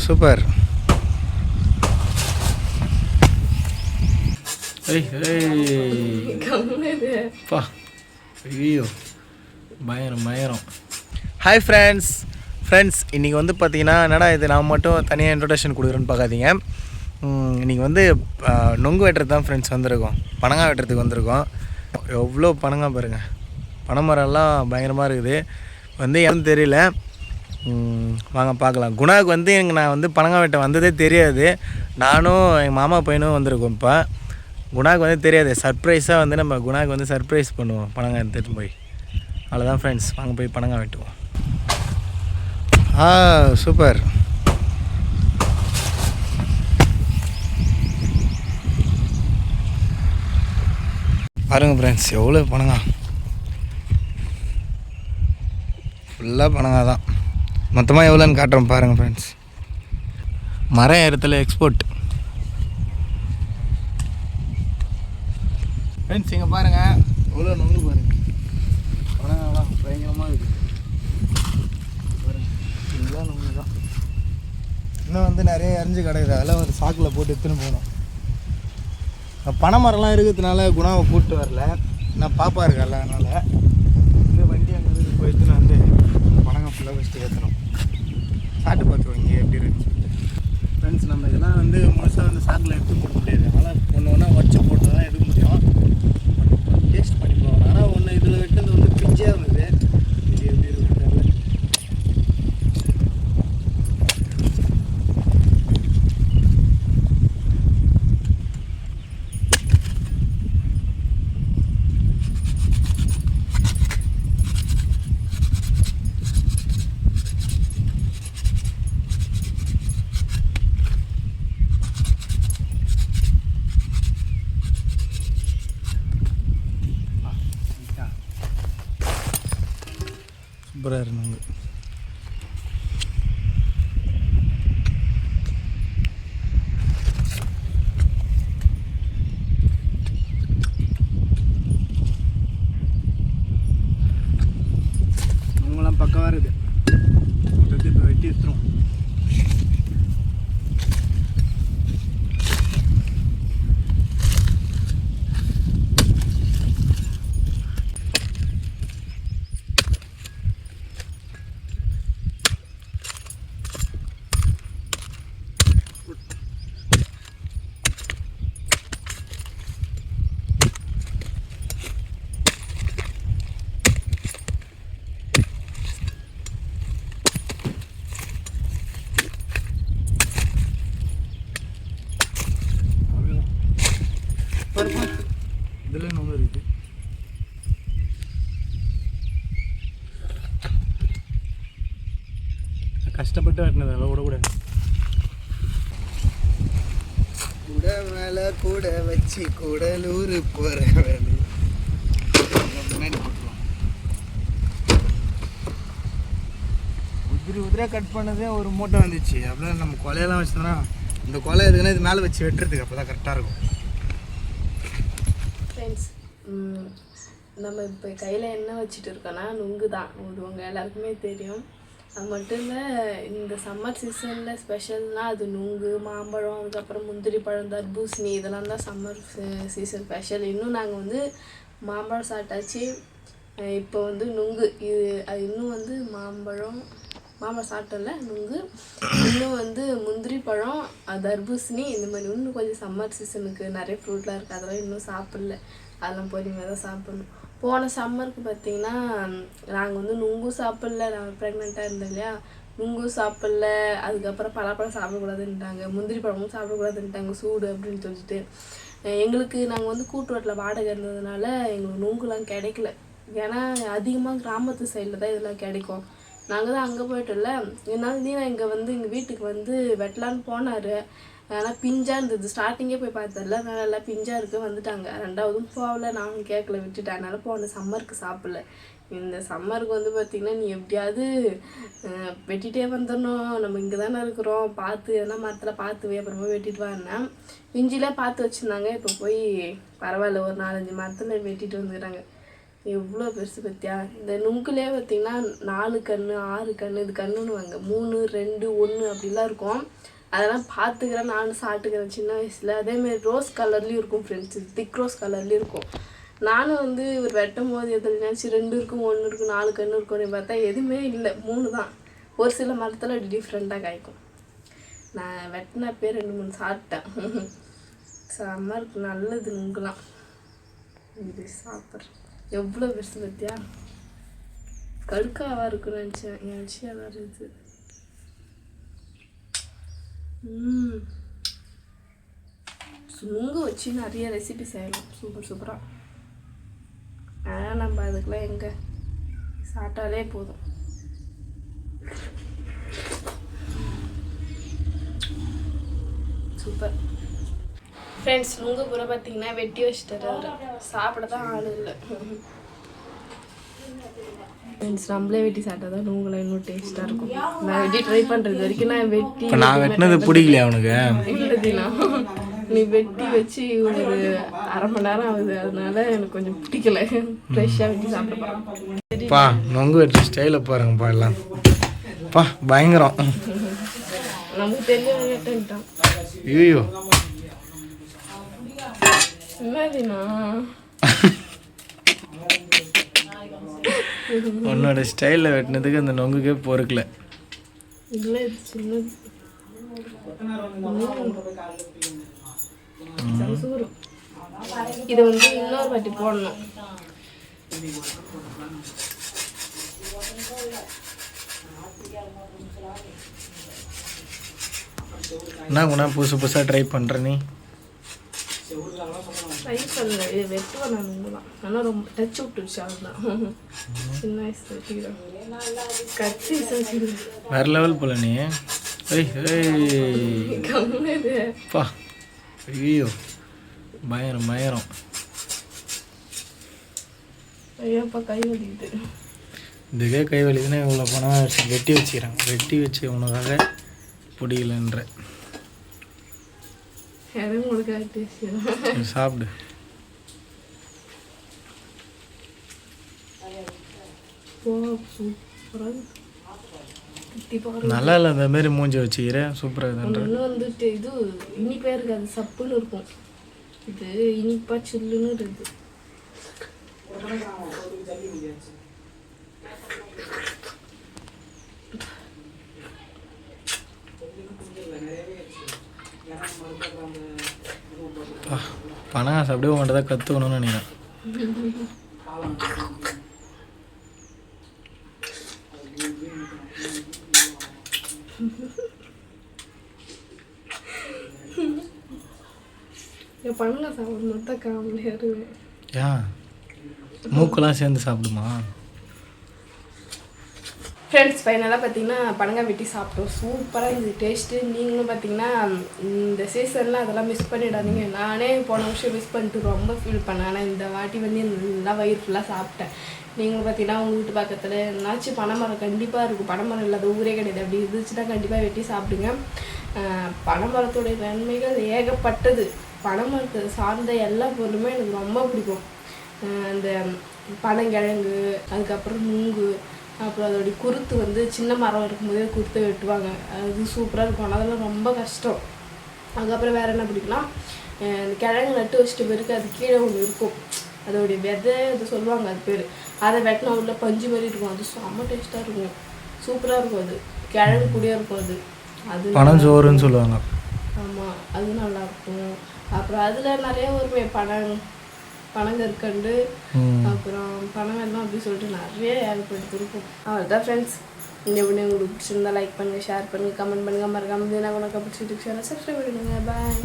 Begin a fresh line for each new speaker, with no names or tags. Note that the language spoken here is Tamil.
சூப்பர். ஐயோ பயங்கரம் பயங்கரம். Hi friends. இன்றைக்கி வந்து பார்த்தீங்கன்னா என்னடா இது நான் மட்டும் தனியாக இன்ட்ரொடக்ஷன் கொடுக்குறேன்னு பார்க்காதீங்க. இன்றைக்கி வந்து நொங்கு வெட்டுறது தான் ஃப்ரெண்ட்ஸ் வந்திருக்கோம். பனங்காய் வெட்டுறதுக்கு வந்திருக்கோம். எவ்வளோ பனங்காய் பாருங்கள், பனை மரம்லாம் பயங்கரமாக இருக்குது. வந்து ஏன்னு தெரியல, வாங்க பார்க்கலாம். குணாவுக்கு வந்து நான் வந்து பனங்காய் வெட்ட வந்ததே தெரியாது. நானும் எங்கள் மாமா பையனும் வந்திருக்கோம். இப்போ குணாவுக்கு வந்து தெரியாது. சர்ப்ரைஸாக வந்து நம்ம குணாவுக்கு வந்து சர்ப்ரைஸ் பண்ணுவோம் பனங்காய் எடுத்துகிட்டு போய். அவ்வளோதான் ஃப்ரெண்ட்ஸ், வாங்க போய் பனங்காய் வெட்டுவோம். சூப்பர். பாருங்கள் ஃப்ரெண்ட்ஸ், எவ்வளோ பனங்காய், ஃபுல்லாக பனங்காய் தான். மொத்தமாக எவ்வளோன்னு காட்டுறோம் பாருங்கள் ஃப்ரெண்ட்ஸ். மரம் ஏறத்தில் எக்ஸ்போர்ட் ஃப்ரெண்ட்ஸ். இங்கே பாருங்கள் எவ்வளோ நொங்கு பாருங்கள், பனங்காய்லாம் பயங்கரமாக இருக்குது பாருங்கள். இதுதான் நொங்கு தான். இன்னும் வந்து நிறைய எரிஞ்சு கிடக்குது. அதெல்லாம் ஒரு சாக்கில் போட்டு எடுத்துன்னு போகணும். பனை மரம்லாம் இருக்கிறதுனால குணாவை கூப்பிட்டு வரல, நான் பாப்பா இருக்கல, அதனால் இந்த வண்டி அங்கே இருந்து போய் எடுத்துன்னு வந்து பனங்காய் ஃபுல்லாக வச்சுட்டு ஏற்றணும். சாப்பிட்டு பார்த்துருவோம் இங்கே எப்படி இருக்குன்னு சொல்லிட்டு. ஃப்ரெண்ட்ஸ், நம்ம இதெல்லாம் வந்து முழுசாக வந்து சாக்கில் எடுத்து போட முடியாது. அதனால் ஒன்று ஒன்றா உடச்சி போட்டு தான் எடுக்க முடியும். டேஸ்ட் பண்ணி போகணும். ஆனால் ஒன்று இதில் வெட்டுறது வந்து பிஞ்சாக இருந்தது. இது எப்படி இருக்குன்னு தெரியல. சூப்பராக இருந்தாங்க. அவங்களாம் பக்கவாக இருக்குது. இப்போ வெட்டி எடுத்துரும். இதில் ஒன்று இருக்குது. கஷ்டப்பட்டு வெட்டினது அதெல்லாம் விடக்கூடாது. கூட மேலே கூட வச்சு கூடலூர் போகிற வேலை முன்னாடி போட்டுருவோம். உதிராக கட் பண்ணதே ஒரு மூட்டை வந்துச்சு. அப்படின்னா நம்ம கொலையெல்லாம் வச்சோம்னா இந்த கொலை எதுக்குன்னா இது மேலே வச்சு வெட்டுறதுக்கு அப்போ தான் கரெக்டாக இருக்கும்.
ஃப்ரெண்ட்ஸ், நம்ம இப்போ கையில் என்ன வச்சுட்டு இருக்கோன்னா நுங்கு தான். உங்கள் எல்லாருக்குமே தெரியும். அது மட்டும் இல்லை, இந்த சம்மர் சீசனில் ஸ்பெஷல்னால் அது நுங்கு, மாம்பழம், அதுக்கப்புறம் முந்திரி பழம், தர்பூசணி, இதெல்லாம் தான் சம்மர் சீசன் ஸ்பெஷல். இன்னும் நாங்கள் வந்து மாம்பழம் சாப்பிட்டாச்சு. இப்போ வந்து நுங்கு, அது இன்னும் வந்து மாம்பழம் சாப்பிட்டல, நுங்கு, இன்னும் வந்து முந்திரி பழம், தர்பூசணி, இந்த மாதிரி இன்னும் கொஞ்சம் சம்மர் சீசனுக்கு நிறைய ஃப்ரூட்லாம் இருக்குது. அதெல்லாம் இன்னும் சாப்பிடல. அதெல்லாம் பொறுமையாக தான் சாப்பிடணும். போன சம்மருக்கு பார்த்திங்கன்னா நாங்கள் வந்து நுங்கும் சாப்பிடல. நாங்கள் ப்ரெக்னெண்ட்டாக இருந்தோம் இல்லையா, நுங்கும் சாப்பிடல. அதுக்கப்புறம் பலாப்பழம் சாப்பிடக்கூடாதுன்ட்டாங்க, முந்திரி பழமும் சாப்பிடக்கூடாதுன்ட்டாங்க, சூடு அப்படின்னு சொல்லிட்டு. எங்களுக்கு நாங்கள் வந்து கூட்டு வீட்டில் வாடகை இருந்ததுனால எங்களுக்கு நுங்குலாம் கிடைக்கல. ஏன்னா அதிகமாக கிராமத்து சைடில் தான் இதெல்லாம் கிடைக்கும். நாங்கள் தான் அங்கே போய்ட்டோம்ல. என்னால் நீனா இங்கே வந்து எங்கள் வீட்டுக்கு வந்து வெட்டலான்னு போனார். ஆனால் பிஞ்சாக இருந்தது. ஸ்டார்டிங்கே போய் பார்த்ததில்ல, நல்லா பிஞ்சாக இருக்குது, வந்துட்டாங்க. ரெண்டாவதும் போகல, நானும் கேட்கல, விட்டுட்டேன். அதனால் போன சம்மருக்கு சாப்பிடல. இந்த சம்மருக்கு வந்து பார்த்திங்கன்னா நீ எப்படியாவது வெட்டிகிட்டே வந்துடணும், நம்ம இங்கே தானே இருக்கிறோம், பார்த்து எதனா மரத்தில் பார்த்து அப்புறமா வெட்டிட்டு வாங்கினேன். பிஞ்சிலே பார்த்து வச்சுருந்தாங்க. இப்போ போய் பரவாயில்ல, ஒரு 4-5 மரத்தில் வெட்டிட்டு வந்துக்கிறாங்க. எவ்வளோ பெருசு பற்றியா? இந்த நுங்குலே பார்த்திங்கன்னா 4 கண்ணு 6 கண்ணு இது கண்ணுன்னு வாங்க 3 2 1 அப்படிலாம் இருக்கும். அதெல்லாம் பார்த்துக்கிறேன், நானும் சாப்பிட்டுக்கிறேன் சின்ன வயசில். அதேமாரி ரோஸ் கலர்லேயும் இருக்கும் ஃப்ரெண்ட்ஸ், திக் ரோஸ் கலர்லேயும் இருக்கும். நானும் வந்து இவர் வெட்டும் போது எதில் நினச்சி 2 இருக்கும் 1 இருக்கும் 4 கண்ணு இருக்கும்னு பார்த்தா எதுவுமே இல்லை, 3 தான். ஒரு சில மரத்தில் அப்படி டிஃப்ரெண்ட்டாக காய்க்கும். நான் வெட்டினப்பே 2-3 சாப்பிட்டேன். செம்ம இருக்கு, நல்லது நுங்குலாம். இது சாப்பிட்றேன். எவ்வளோ பெருசு பற்றியா? கடுக்காவாக இருக்குன்னு நினச்சேன், நினச்சியாக தான் இருக்குது. நுங்கு வச்சு நிறைய ரெசிபி செய்யலாம், சூப்பராக. ஆனால் நம்ம அதுக்கெலாம் எங்கே சாப்பிட்டாலே போதும். Super friends. நுங்கு பூரா பார்த்தீங்கன்னா வெட்டி வச்சுட்டாரு, சாப்பிட தான் ஆள் இல்லை ஃப்ரெண்ட்ஸ். நம்மளே வெட்டி சாப்பிட்டா தான் நுங்குல இன்னும் டேஸ்ட்டாக இருக்கும். நான் வெட்டி ட்ரை பண்ணுறது வரைக்கும் நான்
வெட்டினது பிடிக்கலையா அவனுக்கு?
இல்லைனா நீ வெட்டி வச்சு ஒரு 1/2 மணி நேரம் ஆகுது, அதனால எனக்கு கொஞ்சம் பிடிக்கல. ஃப்ரெஷ்ஷாக வெட்டி சாப்பிட
பா நொங்கு வெட்டி ஸ்டைலை பாருங்கப்பா, எல்லாம் பா பயங்கரம்.
நமக்கு தெரிஞ்ச வெட்டான்.
ஐயோ
என்னதுண்ணா
உன்னோட ஸ்டைலில் வெட்டினதுக்கு அந்த நொங்குக்கே பொறுக்கல.
இல்லை இது சின்னது. இதை வந்து இன்னொரு வாட்டி போடணும்.
என்ன புதுசாக ட்ரை பண்ணுற நீ?
ட்ரை பண்ணல, இது வெட்டுவேன் நான் தான். ஆனால் ரொம்ப டச் விட்டுருச்சு, அதுதான். சின்ன வயசு வெட்டிக்கிறேன், கத்தி
வேற லெவல் போல நீ. பா ஐயோ பயங்கரம்.
ஐயோப்பா கை வலிக்குது.
இதுக்கே கை வலிக்குதுன்னா இவ்வளோ பணம் வெட்டி வச்சுக்கிறேன். வெட்டி வச்சு உனக்காக பிடிக்கலன்ற சாப்பிடு. நல்லா இல்லை அந்த மாரி மூஞ்சி வச்சுக்கிறேன், சூப்பராக
இன்னும் வந்துட்டு இது இனிப்பே இருக்காது, சப்புன்னு இருக்கும். இது இனிப்பா சில்லுன்னு இருக்குது.
பணம் அப்படியே உங்கள்கிட்ட தான் கற்றுக்கணும்னு நினைக்கிறேன்.
பணங்க சாப்பிடணும் தான் காமெடியாக இருக்குது.
ஏன் மூக்கெல்லாம் சேர்ந்து சாப்பிடுமா?
ஃப்ரெண்ட்ஸ் ஃபைனலாக பார்த்தீங்கன்னா பனங்காய் வெட்டி சாப்பிட்டோம், சூப்பராக இருந்தது டேஸ்ட்டு. நீங்களும் பார்த்தீங்கன்னா இந்த சீசனில் அதெல்லாம் மிஸ் பண்ணிடாதீங்க. நானே போன வருஷம் மிஸ் பண்ணிட்டு ரொம்ப ஃபீல் பண்ணேன், ஆனால் இந்த வாட்டி வந்து நல்லா வயிறு ஃபுல்லாக சாப்பிட்டேன். நீங்களும் பார்த்தீங்கன்னா உங்கள் வீட்டு பக்கத்தில் என்னாச்சும் பனைமரம் கண்டிப்பாக இருக்கும், பனைமரம் இல்லாத ஊரே கிடையாது. அப்படி இருந்துச்சுன்னா கண்டிப்பாக வெட்டி சாப்பிடுங்க. பனைமரத்துடைய நன்மைகள் ஏகப்பட்டது. பனைமரத்தை சார்ந்த எல்லா பொருளுமே எனக்கு ரொம்ப பிடிக்கும். அந்த பனங்கிழங்கு, அதுக்கப்புறம் நுங்கு, அப்புறம் அதோடைய குருத்து வந்து சின்ன மரம் இருக்கும்போதே குருத்தை வெட்டுவாங்க, அது சூப்பராக இருக்கும். ஆனால் அதெல்லாம் ரொம்ப கஷ்டம். அதுக்கப்புறம் வேறு என்ன பிடிக்குன்னா, இந்த கிழங்கு நட்டு வச்சுட்டு பிறகு அது கீழே ஒன்று இருக்கும், அதோடைய விதை அது சொல்லுவாங்க, அது பேர். அதை வெட்டினா உள்ள பஞ்சு மாதிரி இருக்கும், அது செம்ம டேஸ்ட்டாக இருக்கும், சூப்பராக இருக்கும். அது கிழங்கு கூடயே இருக்கும். அது
பனஞ்சோறுன்னு சொல்லுவாங்க.
ஆமாம், அது நல்லாயிருக்கும். அப்புறம் அதில் நிறைய வருமே பனங்கற்கண்டு, அப்புறம் பனங்கெல்லாம் அப்படி சொல்லிட்டு நிறைய ஏற்படுத்திருக்கும். அவ்வளோதான் ஃப்ரெண்ட்ஸ். இந்த வீடியோ உங்களுக்கு பிடிச்சிருந்தா லைக் பண்ணுங்கள், ஷேர் பண்ணுங்கள், கமெண்ட் பண்ணுங்கள், மறக்காமல் உனக்கு பிடிச்சிட்டு சப்ஸ்கிரைப் பண்ணுங்கள். பாய்.